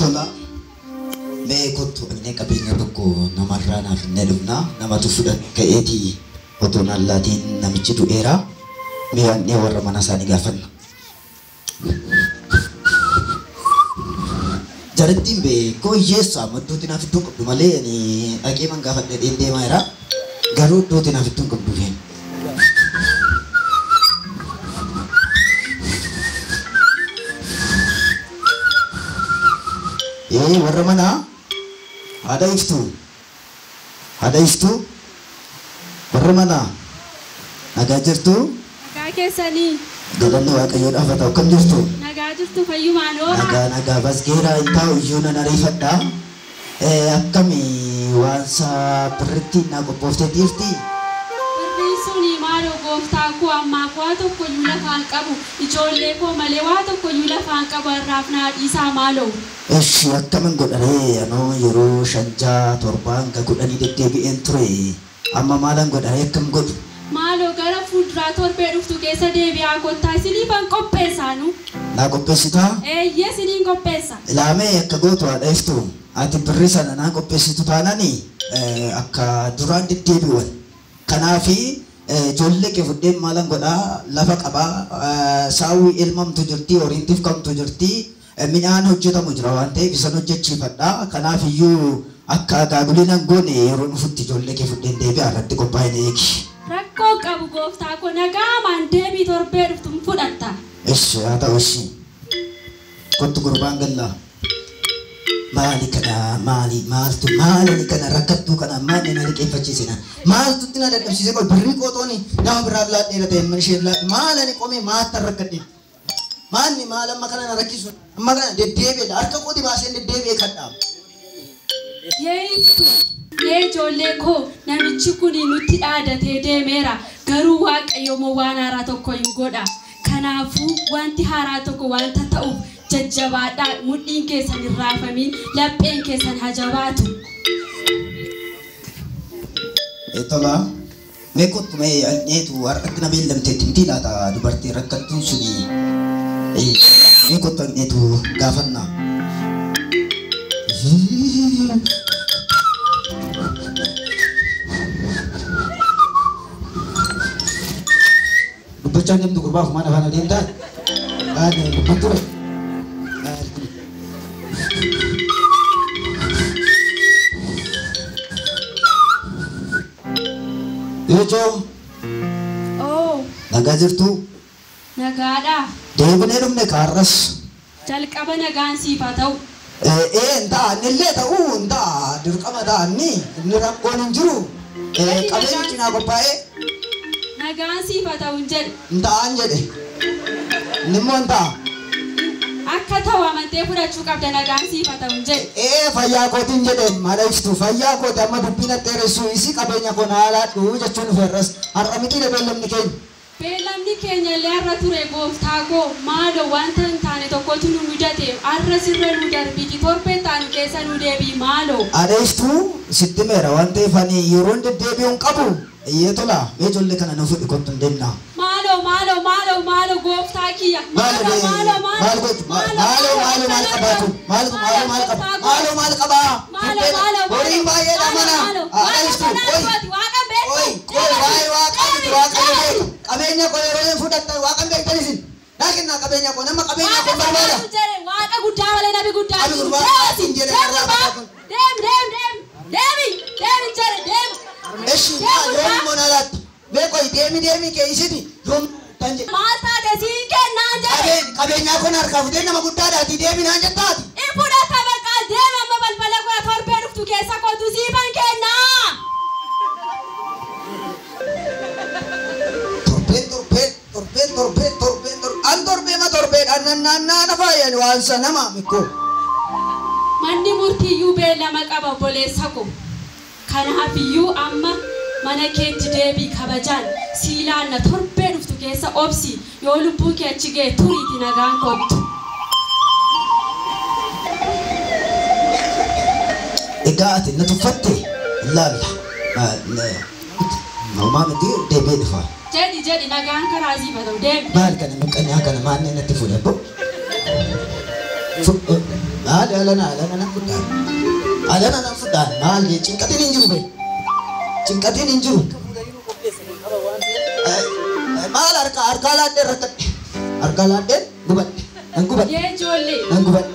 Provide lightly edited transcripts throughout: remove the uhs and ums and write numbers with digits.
tola mee kottu inni qabeenya tokko namarraanaaf inni dhufna namatu fudhateeti otoo nallaatiin namichi du'eera mee annee warra mana isaanii gaafanna jarattiin beekoo hiyyeessaa madduuti naaf iddoo qabdu malee ani dhaqee man gaafadhe deemaa jira garuu iddootti naaf iddoo qabdu feen warra mana ada iftu warra mana nagaa jirtu nagaa keessanii galanni waaqayyoodhaaf haa ta'u kam jirtu nagaa jirtu fayyumaan oora nagaa basgeeraa hin taa'u iyyuu nan ariifadha akkami waan saa birritti naa qophoofte jirti suni maaloo gooftaa koo ammaa waa tokko iyyuu lafaan qabu ijoollee koo malee waa tokko iyyuu lafaan qabu irraaf naa dhiisaa maaloo eshi akkamin godharee anoo yeroo 5-7 deddeebi'een ture amma maalan godharee akkam godhu maaloo gara fuulduraa torbee dhuftu keessa deebi'aa kottaa isiniifan qopheessaanu naa qopheessitaa eeyyee isiniin qopheessa ilaamee akka gootu haadha iftu ati birri sana naa qopheessitu taanani akka duraan deddeebi'uwan kanaafi ijoollee kee fuddeen maalan godhaa lafa qabaa saawwi ilmamtu jirti horiintiif kamtu jirti midhaan hojjetamu jira waan ta'eef isan hojjechiifadha kanaaf iyyuu akka gaagulinan goone yeroo dhufutti ijoollee kee fuddeen deebi'aa irratti qophaa'in eegi rakkoo qabu gooftaa koo nagaamaan deebii torbee dhuftu fudhatta eshi haa ta'u eshi kottu gurbaan gallaa maali kana maaltu kana rakkattuu kana maali na liqeeffachiisina maaltu tina dadhabsiise qol birrii qooxooni nama biraaf laadheera ta'e man isheen laadhe maalani qomee maattan rakkadhe maalni maal amma kana na rakkisu amma kana deddeebi'edha harka qooti baaseen deddeebi'ee kadhaam yeessu ijoollee koo namichi kun nutti dhaadatee deemeera garuu waaqayyo moo waan haaraa tokko hin godha kanaafuu wanti haaraa tokko wanta ta'uuf jajjabaadhaa mudhiin keessan hin raafamin lapheen keessan hajabaatu tola mee kottu mee anneetu har'atti na beellamteetti miti laata dubartii rakkattuun suni mee kottu anneetu gaafannaa dubbachaan deemtu gurbaaf mana faana deemtaa dubban ture Yojo nagaa jirtu nagaadha deebinee dhumne kaarras jalqaba nagaan siif haa ta'u nillee ta'uu dirqama ta'anni inni rakkoon hin jiru qabeenyi cinaa qophaa'ee nagaan siif haa ta'u hin jedhe ta'an jedhe nimmoo hin ta'a akka ta'u amantee fudhachuu qabda nagaan siif haa ta'u hin jedhe fayyaa kootiin jedhe maala iftu fayyaa kooti amma dubbiin atteeressu isi qabeenya kun haalaadhu jechuun ferras har'a mitiidha beellamni keenya illee har'a ture gooftaa koo maaloo wanta hin taane tokkotu nu mudate har'a sirra nu darbiti torbee taanu keessa nu deebii maaloo adeestuu sitti meera waan ta'eef ani yeroon deddeebi'uun qabu iyyee tola mee ijoollee kana nu fudhi kottu hin deemnaa maaloo gooftaa kiyya maal qabaa horiin baay'eedha mana adeestuu qabeenya koo yeroo fudhatta waaqan beektan isin laakinnaa qabeenya koo nama qabeenya koo barbaada waaqa guddaa malee nabi guddaa deem eshi yoom monalaatti beekoi deemi kee isiti yoom tanje maal taate siin kennaan jedhe qabeenyaa kun harkaa futee nama guddaadhaati deemi naan jettaati fudhata bakka deem amma balbala koo torbee dhuftu keessa kootu siifan kennaa Nana fayan wansa nama miko. Manni murtiyyuu beellama qaba obboleessa koo. Kanaafiyyuu amma mana keetti deebii kabajaan siilaanna torbee dhuftu keessa obsi yoo lubbuu kee achi ga'e turiiti nagaan kottu. Egaa ati na tuffatte laalla. Maumaa miti deebi'ee dhufa. Jadi nagaan karaa siif haa ta'u deebi. Maal kana miqqanii kana maal natti fuudhe alana fudan. Alana na fudan. Mal ye cingkatin injuru be. Cingkatin injuru. Mal arkalade rakat. Arkalade gubat. Gubat. Ye jolle. Gubat.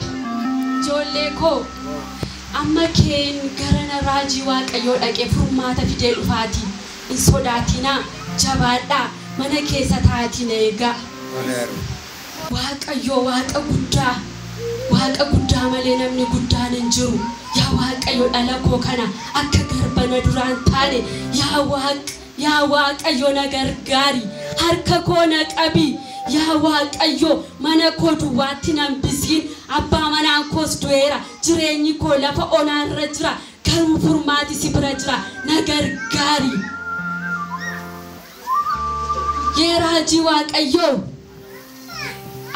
Jolle ko. Amma keen garana raji waaqayyo dhaqe furmaata fidee dhufaati. In sodatina jabaadha mana keessa taatina eega. Waaqayyo waaqa guddaa malee namni guddaan hin jiru. Yaa waaqayyo dhala koo kana akka garbana duraan taane yaa waaqayyo na gargaari. Harka koo na qabi. Yaa waaqayyo mana koo duwwaatti nan bisiin abbaa manaan koos du'eera. Jireenyi koo lafa onaarra jira. Garuu furmaati si bira jira. Na gargaari. Yee raajii waaqayyo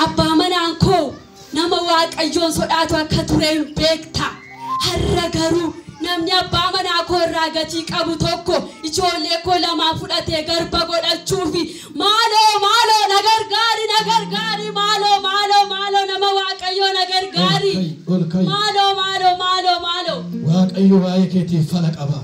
abbaa manaan koo nama waaqayyoon sodaatu akka tureen beekta. Har'a garuu namni abbaa manaa koo irraa gatii qabu tokko ijoollee koo lamaa fudhatee garba godhachuufi maaloo na gargaari maaloo nama waaqayyoo na gargaari maaloo waaqayyo waa'ee keetiif fala qaba.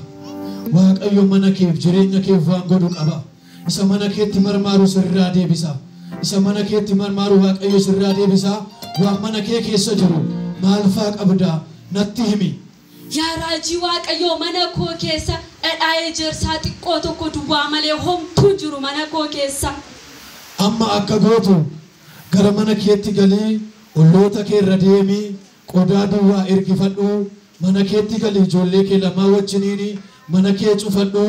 Waaqayyo mana keef jireenya keef waan godhu qaba. Isa mana keetti marmaaru sirraa deebisa. Isa mana keetti marmaaru waaqayyo sirraa deebisa. Waan mana kee keessa jiru maal faa qabda natti himi. Yaa raajii waaqayyo mana koo keessa dhadhaa'ee jersaa xiqqoo tokko duwwaa malee homtuu jiru mana koo keessa. Amma akka gootu gara mana keetti galii olloota kee irra deemi qodaa duwwaa ergifadhu. Mana keetti galii ijoollee kee lamaa wajjiniini mana kee cufadhu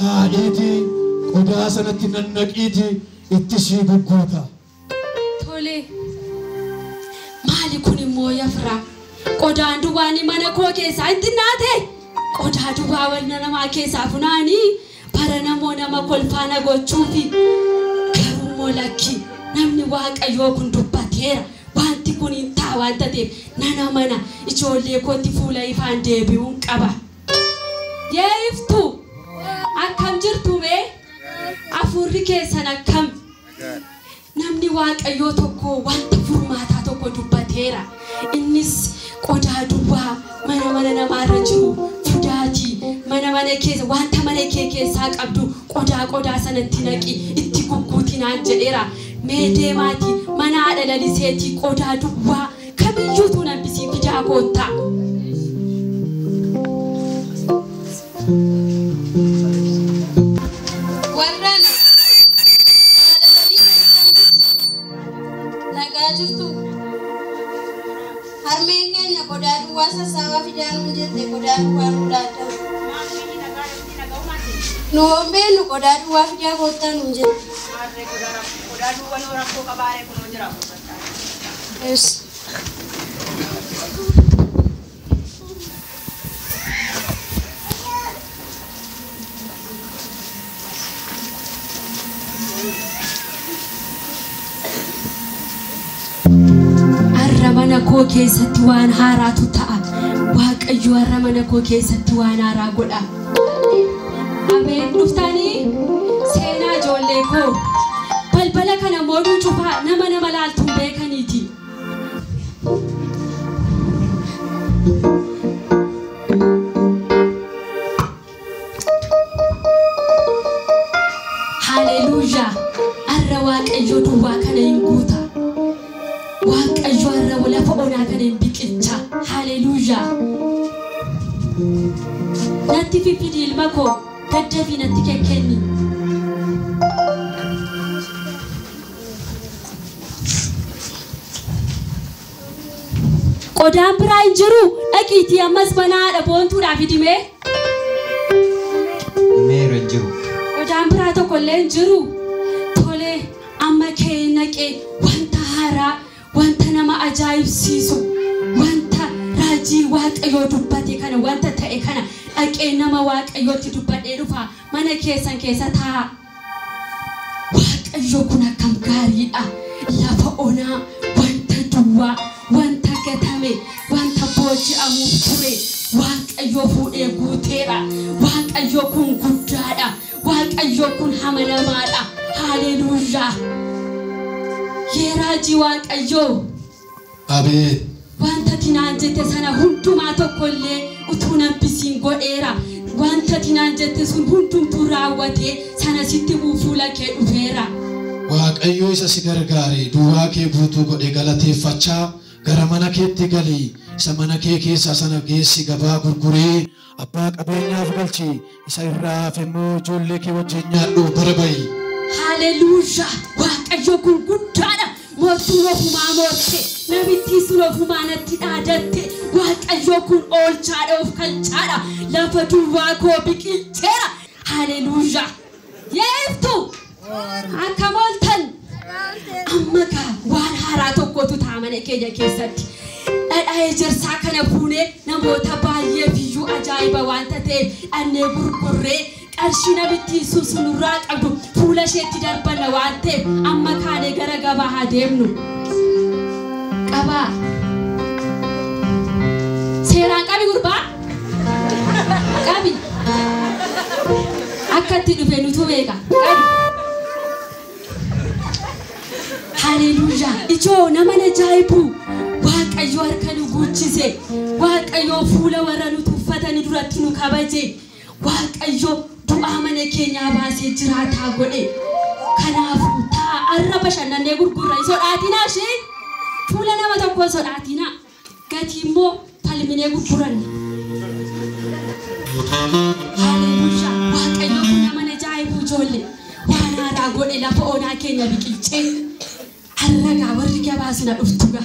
taa'iiti qodaa sanatti nannaqiiti itti sii gugguuta. Tole maali kun immoo yafra qodaan duwwaani mana koo keessaa itti naate qodaa duwwaa wal namaa keessaa funaanii bara namoo nama kolfaana gochuufi garuu molakki namni waaqayyoo kun dubbateera. Wanti kun hin ta'a waan ta'eef nana mana ijoollee kootti fuula ifaan deebi'uun qaba. Yeeftu akkam jirtu mee afurri keessan akkam namni waaqayyoo tokko wanta furmaataa tokko dubbateera. Innis qodaa duwwaa mana namaarra jiru fudaatii mana keessa wanta mana kee keessaa qabdu qodaa sanatti naqi itti gugguutinaan jedheera. Mee deemaati mana haadha laliseetii qodaa duwwaa kamiyyuutu nambisii fidaa koottaa. Warran haadha lalisee nagaa jirtu harmeen keenya qodaa duwwaa sassaabaa fidaa nuun jette qodaa duwwaa nu laadda. Nu hombeen nu qodaa duwwaa fidaa koottaa nuun jette. Yes. Arramana koo keessatti waan haaraatu ta'a. Waaqayyo arramana koo keessatti waan haaraa godha. Abeen dhuftanii seenaa ijoollee koo balbala kana mooduu cufaa nama laaltuun beekaniiti. Haleluuyaa arra waaqayyo duwwaa kana hin guuta. Waaqayyo arra lafa onaa kana hin biqilcha. Haleluuyaa natti fifidi ilma koo gaddafi natti kekkenni. Qodaan biraa hin jiru dhaqiitii ammas mana haadha boontuudhaaf hidimee. Meera hin jiru. Qodaan biraa tokkollee hin jiru. Tole amma kee naqee wanta haaraa wanta nama ajaa'ibsiisu wanta raajii waaqayyoo dubbate kana wanta ta'e kana dhaqee nama waaqayyootti dubbadhee dhufa mana keessan keessa taa'a. Waaqayyo kun akkam gaariidha. Lafa onaa wanta duwwaa wanta gatame wanta booji'amuuf ture waaqayyo fuudhee guuteera. Waaqayyo kun guddaadha. Waaqayyo kun hamalamaadha. Haleluuyaa. Yee raajii waaqayyo. Abee wanta tinaan jette sana hundumaa tokkollee utuu nambisiin godheera wanta tinaan jette sun hundumtuu raawwatee sana sitti fuula kee dhufeera. Waaqayyo isa si gargaare duwwaa kee guutuu godhe galateeffachaa gara mana keetti galii isa mana kee keessa sana geessi gabaa gurguree abbaa qabeenyaaf galchi isa irraa hafe immoo ijoollee kee wajjin nyaadhu bara bayi. Haleluuyaa waaqayyo kun guddaadha mootummaa ofumaa moorte namitti sun ofumaa natti dhaadatte waaqayyo kun oolchaadha of kalchaadha lafa duwwaa koo biqilcheera. Haleluuyaa yeeftu akka mooltan amma kaa waan haaraa tokkotu taamane keenya keessatti dhadhaa ejersaa kana fuunee namoota baay'ee biyyuu ajaa'iba wanta ta'eef dhannee gurgurree qarshii namitti sunurraa qabdu fuula isheetti darbanna waan ta'eef amma kaanee gara gabaa haa deemnu. Qabaa seeraan qabi gurbaa qabi akkatti dhufe nutu beeka qabi. Haleluuyaa ijoo nama ajaa'ibu waaqayyo harka nu guuchise waaqayyo fuula warra nu tuffatanii duratti nu kabaje waaqayyo du'aa mana keenyaa baasee jiraataa godhe kanaafuu taa'arra bashannanee gurgurra sodaatinaa ishee fuula nama tokko sodaatinaa gatii immoo falminee gurguranne. Haleluuyaa waaqayyo kun nama ajaa'ibu ijoollee waan haaraa godhe lafa onaa keenya biqilchee. Harragaa warri gabaasuna dhuftuga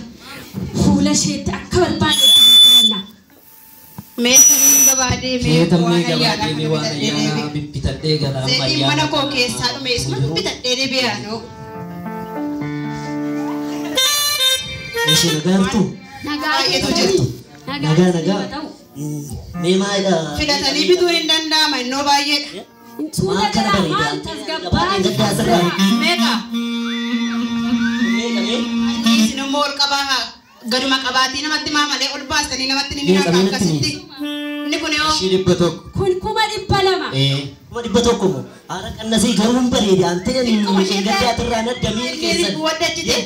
fuula isheetti akka barbaadetti gurguranna. Meeshaan gabaadee mee waan ayyaana bibbitadhee gara seetiin mana koo keessaa dhume isuma bibbitadhee deebi'aanoo. Ishee nagartu Baay'eetu jirtu. nagaa mee maayidha Filatanii bituun hin danda'ama innoo baay'eedha. Suuta jala maal tasgabbaa Meeqa? Isinimmoo ol qabaa gaduma qabaatii namatti maamalee ol baastanii namatti ni miidhagaa akkasitti. Inni kun yoo ishee 100 kun 200 kuma 100 moo haara qannasii garuu hin bareede ante gaddaa irraa naddamii keessan waddachite.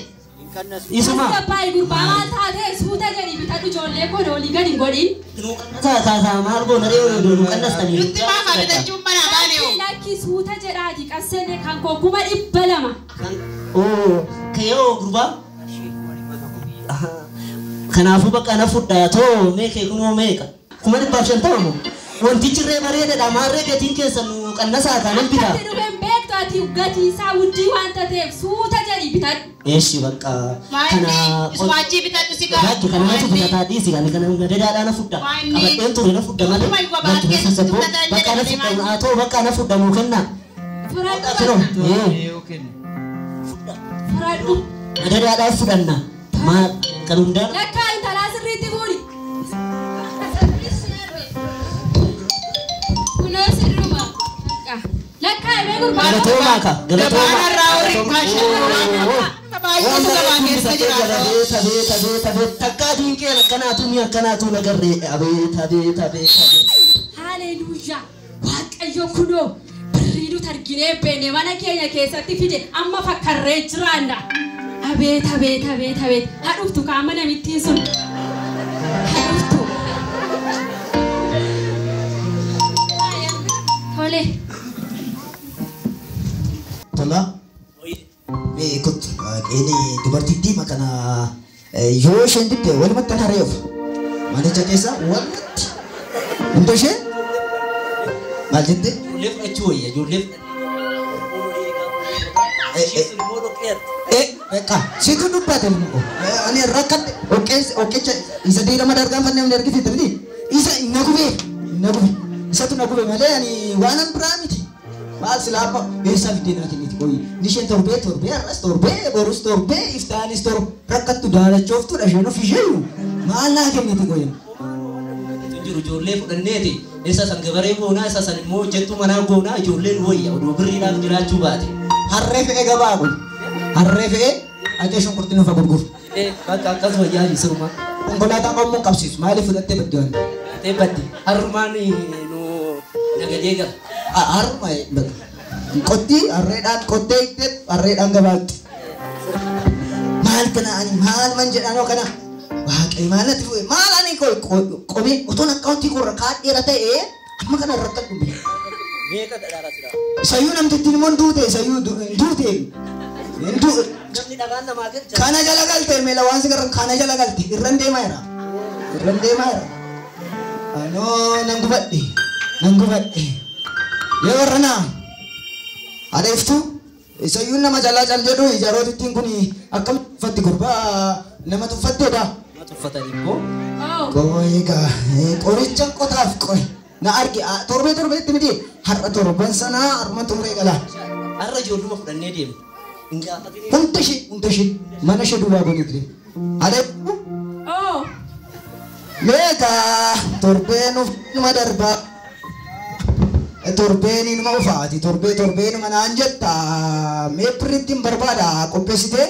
isuma Baay'ee gurbaa maal taatee suuta gadi bitadhu ijoollee kun olii gadi hin godhin. taataa maal goona reewu qannastanii Nutti maamaa bitachuun manaa baane oo. Lakki suuta jedhaati qassene kan koo 200. Kayoo gurbaa kanaafuu bakka na fudhaa too meeqee kunoo meeqa 150 moo wantichi irree bareedaadha maarree gatiin keessan qannasaa kanan bitaa. Ati dhufeen beektu ati gatii isaa wuddii wanta ta'eef suuta jedhi bitadhu. Eeshi bakka Maayini iswaachii bitadhu si gaafatu. Gaajji kana natu fudhataa dhiisi kana gadadaadhaa na fudhaa. Qabadheen ture na fudhaa malee. Wanti na sassaboo bakka na fudhaa haa ta'u bakka na fudhaa nuu kennaa. Fudhadhu. Fudhadhu. Gadadaadhaaf fudhanna. Maa kan hundaa. Lakkaa intalaa sirriitti fuudhi. Kunoo sirruma. Lakkaa emee gurbaa. Galatoomaa ka Gabaan irraa horii galatoomaa. maashaa. Baay'eetu gabaa keessa jiraatu. Takkaa diinqee akkanaatu nagarree abeet. Haleluuyaa. Waaqayyo kunoo birrii nuti arginee beene mana keenya keessatti fide amma fakkarree jiraanna. Abeet. Haa dhuftu kaama namittiin sun. Haa dhuftu. Tole. Tola. Mee kut ini dubartittii makana yoo isheen dibde walumatti kan hareef manicha keessa walumatti hunda ishee maal jette? Ijoollee fudhachuu wayya ijoollee Beeka situ dubbate ilmu ani rakkadhe oqqecha isa diirama dargaan fannee hin argite miti isa nagube isatu nagube malee ani waanan biraa miti maal silaapa beessa fideenaati miti koyi nisheen torbee arras torbee borus torbee iftaanis rakkattu daalachooftu dhasheen of isheeyu maal naa kenniti koyin jiru ijoollee fudhanneeti isa san gabaree goonaa isa san immoo hojjettuu manaa goonaa ijoolleen wayya oduu birriidhaaf jiraachuu baate. harree fe'ee gabaa kun harree fe'ee ajee shunkurtii nufa gurguru. Bakka akkas wayyaa siruma. Konkolaataan qommuun qabsiisu maaliif fudhattee baddi waan? Baddi harmaan nu nagadee gara. Harma qotti harreedhaan qottee itti harreedhaan gabaatti. Maal kana ani maal man jedhanoo kana Imaalat maalani qomee utuun akkaawuntii koo irra kaadheera ta'ee amma kana irratti dhume. Meeqa dhadhaara jira? Sayyuu namtittiin immoo duute sayyuu duute. Namni dhagaan namaa kenna. Kana jala galte meela waan si garran kana jala galte irran deemaa jira. Irran deemaa jira. Anoo nan gubadhe nan gubadhe. Yoo warranaa adeeftu sayyuu nama jalaa cal jedhu ijarootittiin kun akkam uffatti gurbaa nama tuffatteedha. Tuffatanii koo. Qoygaa qoricha qotaaf qoy na argi torbee itti miti har'a torban sanaa harma xumuree gala. Har'a ijoolluma fudhannee deemne. Hunda ishee mana ishee duwwaa goonee ture. Adeemu. Meeqa torbeen ufuma darbaa. Torbeen inuma ufaati torbeen inuma naan jetta mee pirrittiin barbaada qopheessitee.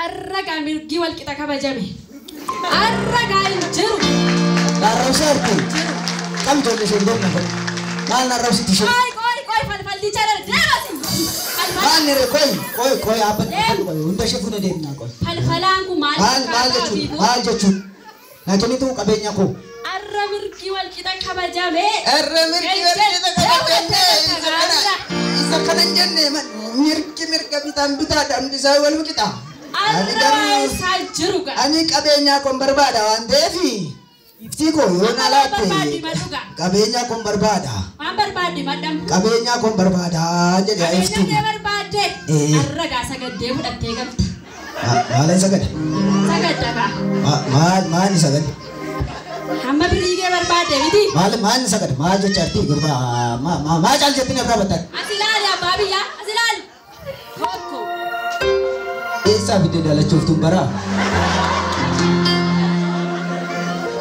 Arragaa mirgi wal qixa kabajame. Arragaa hin jiru. Narrabsa arti. Kam ijoollee ishee goona kun. Maal narrabsiti ishee? Qoy falfalli jala deemasi. Maal nire qoy abban hunda ishee fuudhee deemnaa qoy. Falfalaan kun maal jechuun? Na kennitu qabeenya koo. Arra mirgi wal qixa kabajame. Arra mirgi wal qixa kabajame. Isa kanan jenne mirga bitaadhaan isaa wal qixa. Arra isaa jiru gaa. Ani qabeenya kon barbaada waan ta'eef iftii koo yoo na laatte qabeenya kon barbaada. Waan barbaaddi madam. Qabeenya kon barbaada jedhe iftuu. Qabeenya barbaadde. Arra gaa sagaddee fudhattee galta. Maal sagada? Sagadda gaa. Maal sagada? Amma birriigee barbaadde miti. Maal sagada? Maal jechaarti gurba maal caal jettine irraa battan? Asilaali abbaa biyyaa asilaali. Tokko. Eessaa fidee dalachuuf tumbara?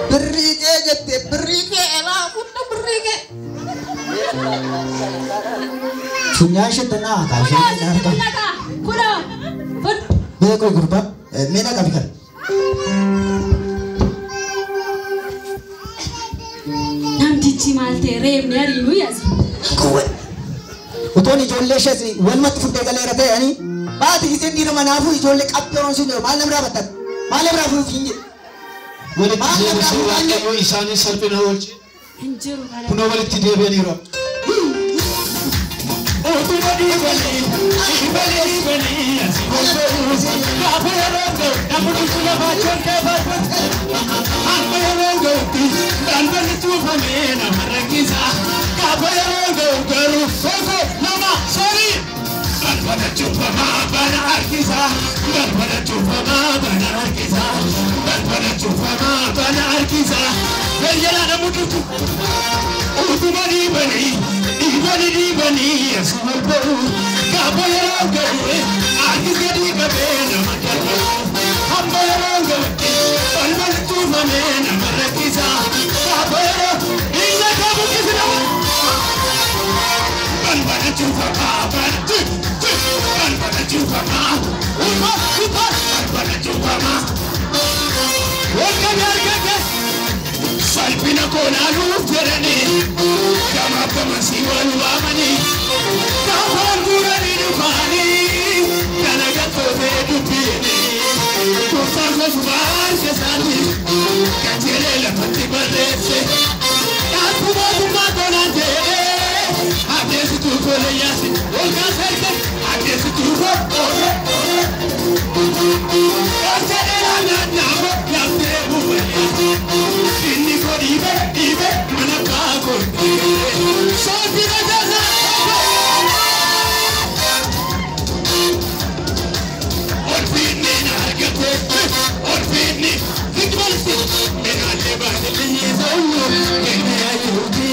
Birriigee jette birriigee elaa fudda birriigee. Funyaan shettanaa kaashee nyaarta. Kunoo fudhu. Beeko gurba meena qabi kan. Namtichi maal ta'e reebni hariinuu yaasi. Utoon ijoollee ishees walumatti fuudhee galeera ta'anii baati isheen dhiira manaafuu ijoollee qabdee waan sun jiru maal namraa battan maal namraa fuufiin jedhu. Walitti deebisee waaqayyoo isaanii salphina oolche. Hin jiru kana. Kunoo walitti deebi'aniiru. Utuma dhiibanii asii boosoo gaafa yeroo ga'u namni fuula baachuun keeffatu amma yeroo ga'utti daldalli cuufamee nama rakkisa gaafa yeroo ga'u garuu tokko nama sorii balbala cuufamaa bana harkisa balbala cuufamaa bana harkisa balbala cuufamaa bana harkisa fayyada nama tutu utuma dhiibanii asuma ba'u gaafa yeroo ga'u harkis gadi qabee nama darba amma yeroo ga'u balballi cuufamee nama rakkisa gaafa yeroo ija qabu kisina balbala cuufamaa balbala cuufamaa balbala cuufamaa wakka gargagge salphina koolaaluuf jedhanii gama gamasii wal waamanii gaafaan guuranii dhufaanii kana gattoofee dubbiini gooftaan gosumaan keessaanii gajeelee lafatti barreesse dhaabbu mootummaa tolaan ta'ee addeessituu tolee yaasi olkaa sargee addeessituu tolee Ortadera naannoo lafee bu'ee inni ko dhiibe mana kaakoo sooti najaasa. Orfiinni na argate orfiinni hikmalsi minaalee baadiyyaa saawuu inni ayyuuti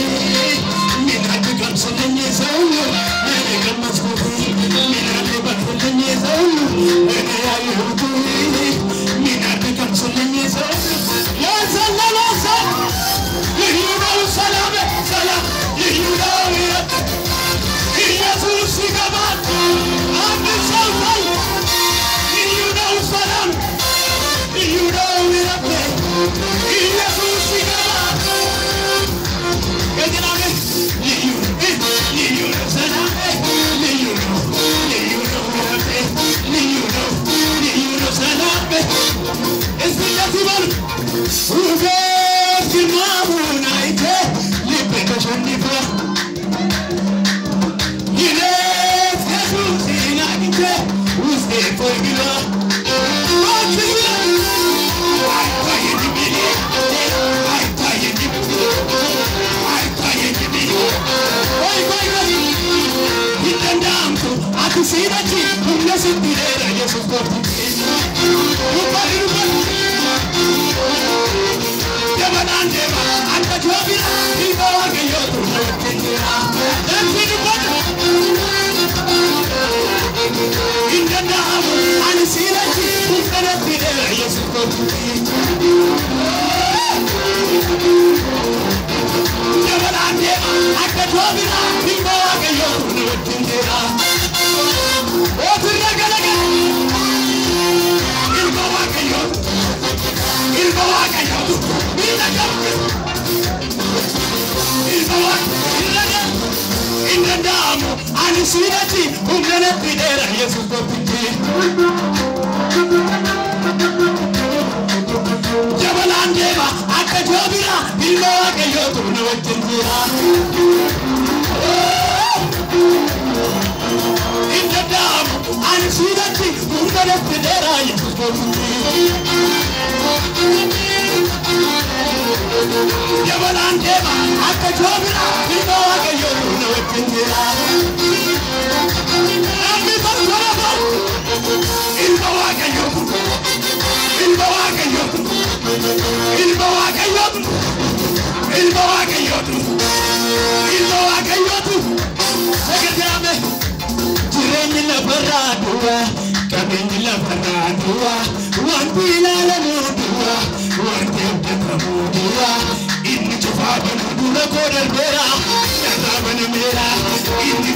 minaalee gamsadanii saawuu inni gammaskuuti minaalee baadiyyaa saawuu inni ayyuuti. وفيك المامون عيته لبك شنفه يلف يسوسي نعيته وزيك فوقنا Sirati, una sentirera, io sopporto Devanandeva, anta giovina, il bava che io tu non intenderà Intendiamo, ani sirati, una sentirera, io sopporto Devanandeva, anta giovina, il bava che io tu non intenderà Sinati, un grande pidera, Gesù può pittire. Giovanandeva, anche Giovina, il modo che io tu non intenderà. Intendiamo, Sinati, un grande pidera, Gesù può pittire. Giovanandeva, anche Giovina, il modo che io tu non intenderà. Ini